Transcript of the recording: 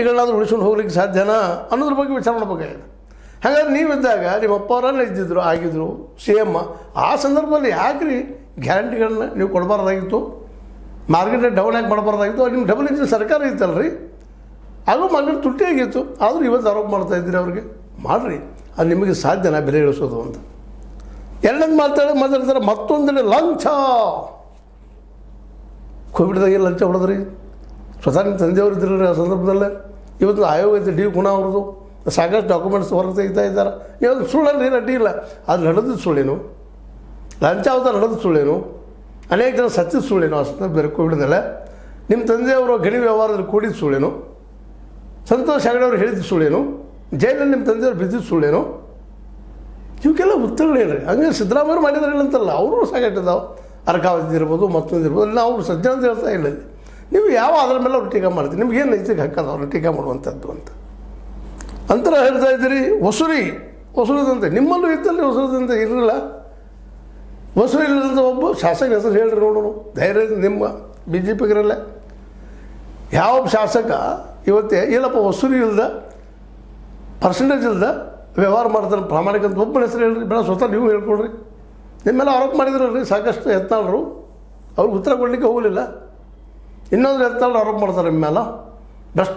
ಗಳನ್ನಾದ್ರೂ ಉಳಿಸ್ಕೊಂಡು ಹೋಗ್ಲಿಕ್ಕೆ ಸಾಧ್ಯನಾ ಅನ್ನೋದ್ರ ಬಗ್ಗೆ ವಿಚಾರ ಮಾಡಬೇಕಾಗಿದೆ. ಹಾಗಾದ್ರೆ ನೀವಿದ್ದಾಗ ನಿಮ್ಮ ಅಪ್ಪ ಅವರನ್ನ ಇದ್ದಿದ್ರು ಆಗಿದ್ರು CM, ಆ ಸಂದರ್ಭದಲ್ಲಿ ಯಾಕ್ರಿ ಗ್ಯಾರಂಟಿಗಳನ್ನ ನೀವು ಕೊಡಬಾರ್ದಾಗಿತ್ತು? ಮಾರ್ಕೆಟ್ ಡೌನ್ ಯಾಕೆ ಮಾಡಬಾರ್ದಾಗಿತ್ತು? ನಿಮ್ಮ ಡಬಲ್ ಇಂಜಿನ್ ಸರ್ಕಾರ ಇತ್ತಲ್ರಿ, ಆಗೂ ಮಾರ್ಕೆಟ್ ತುಟ್ಟಿ ಆಗಿತ್ತು. ಆದರೂ ಇವತ್ತು ಆರೋಪ ಮಾಡ್ತಾ ಇದ್ದೀರಿ ಅವ್ರಿಗೆ. ಮಾಡಿರಿ, ಅದು ನಿಮಗೆ ಸಾಧ್ಯನಾ ಬೆಲೆ ಇಳಿಸೋದು ಅಂತ. ಎರಡನೇದು ಮಾತಾಡ್ತಾರೆ ಮತ್ತೊಂದಿನ ಲಂಚ. ಕೋವಿಡ್ದಾಗೆ ಲಂಚ ಹೊಡೆದ್ರಿ. ಸ್ವತಃ ನಿಮ್ಮ ತಂದೆಯವರು ಇದ್ದಿರಲ್ರಿ ಆ ಸಂದರ್ಭದಲ್ಲೇ. ಇವತ್ತು ಆಯೋಗ ಐತೆ ಡಿ ಗುಣ ಅವ್ರದ್ದು, ಸಾಕಷ್ಟು ಡಾಕ್ಯುಮೆಂಟ್ಸ್ ಹೊರಗೆ ತೆಗಿತಾ ಇದ್ದಾರೆ. ನೀವು ಸುಳ್ಳಲ್ಲಿ ಅಡ್ಡಿ ಇಲ್ಲ, ಅದು ನಡೆದು ಸುಳ್ಳೇನು? ಲಂಚ ಅವತ್ತ ನಡೆದು ಸುಳ್ಳೇನು? ಅನೇಕ ಜನ ಸತ್ತಿದ ಸುಳ್ಳೇನು? ಆ ಸಂದರ್ಭದಲ್ಲಿ ಕೋವಿಡ್ದಲ್ಲೇ ನಿಮ್ಮ ತಂದೆಯವರು ಗಣಿ ವ್ಯವಹಾರದಲ್ಲಿ ಕೂಡಿದ್ದು ಸುಳ್ಳೇನು? ಸಂತೋಷ್ ಹೆಗಡೆ ಅವರು ಹೇಳಿದ್ದು ಸುಳ್ಳೇನು? ಜೈಲಲ್ಲಿ ನಿಮ್ಮ ತಂದೆಯವರು ಬಿದ್ದಿದ್ದು ಸುಳ್ಳೇನು? ಇವಕ್ಕೆಲ್ಲ ಉತ್ತರಗಳೇನ್ರಿ? ಹಂಗೆ ಸಿದ್ದರಾಮಯ್ಯರು ಮಾಡಿದ್ರಿಲ್ಲ ಅಂತಲ್ಲ, ಅವರು ಸಾಕಟ್ಟಿದ್ದಾವೆ. ಅರ್ಕಾವತಿ ಇರ್ಬೋದು, ಮತ್ತೊಂದು ಇರ್ಬೋದು, ಎಲ್ಲ ಅವರು ಸಜ್ಜನ ಅಂತ ಹೇಳ್ತಾ ಇಲ್ಲ. ನೀವು ಯಾವ ಅದರ ಮೇಲೆ ಅವ್ರು ಟೀಕಾ ಮಾಡ್ತೀರಿ? ನಿಮ್ಗೇನು ನೈತಿಕ ಹಕ್ಕದ ಅವ್ರನ್ನ ಟೀಕಾ ಮಾಡುವಂಥದ್ದು ಅಂತ ಅಂತರ ಹೇಳ್ತಾ ಇದ್ದೀರಿ. ವಸೂಲಿದಂತೆ ನಿಮ್ಮಲ್ಲೂ ಇತ್ತಲ್ಲಿ ವಸೂಲಿದಂತೆ ಇರಲಿಲ್ಲ. ವಸೂಲಿ ಇಲ್ಲದಂಥ ಒಬ್ಬ ಶಾಸಕ ಹೆಸರು ಹೇಳ್ರಿ ನೋಡೋಣ, ಧೈರ್ಯ ನಿಮ್ಮ BJPಗಿರಲ್ಲ. ಯಾವ ಶಾಸಕ ಇವತ್ತೇ ಇಲ್ಲಪ್ಪ ವಸೂಲಿ ಇಲ್ದ ಪರ್ಸೆಂಟೇಜ್ ಇಲ್ದ ವ್ಯವಹಾರ ಮಾಡ್ತಾರೆ ಪ್ರಾಮಾಣಿಕ ಅಂತ ಒಬ್ಬನ ಹೆಸರು ಹೇಳ್ರಿ, ಬೇಡ ಸ್ವತಃ ನೀವು ಹೇಳ್ಕೊಡ್ರಿ. ನಿಮ್ಮೆಲ್ಲ ಆರೋಪ ಮಾಡಿದ್ರಲ್ರಿ ಸಾಕಷ್ಟು ಯತ್ನಾಳರು, ಅವ್ರಿಗೆ ಉತ್ತರ ಕೊಡಲಿಕ್ಕೆ ಹೋಗಲಿಲ್ಲ. ಇನ್ನೊಂದು ಯತ್ನಾಳರು ಆರೋಪ ಮಾಡ್ತಾರೆ ನಿಮ್ಮ ಮೇಲೆ.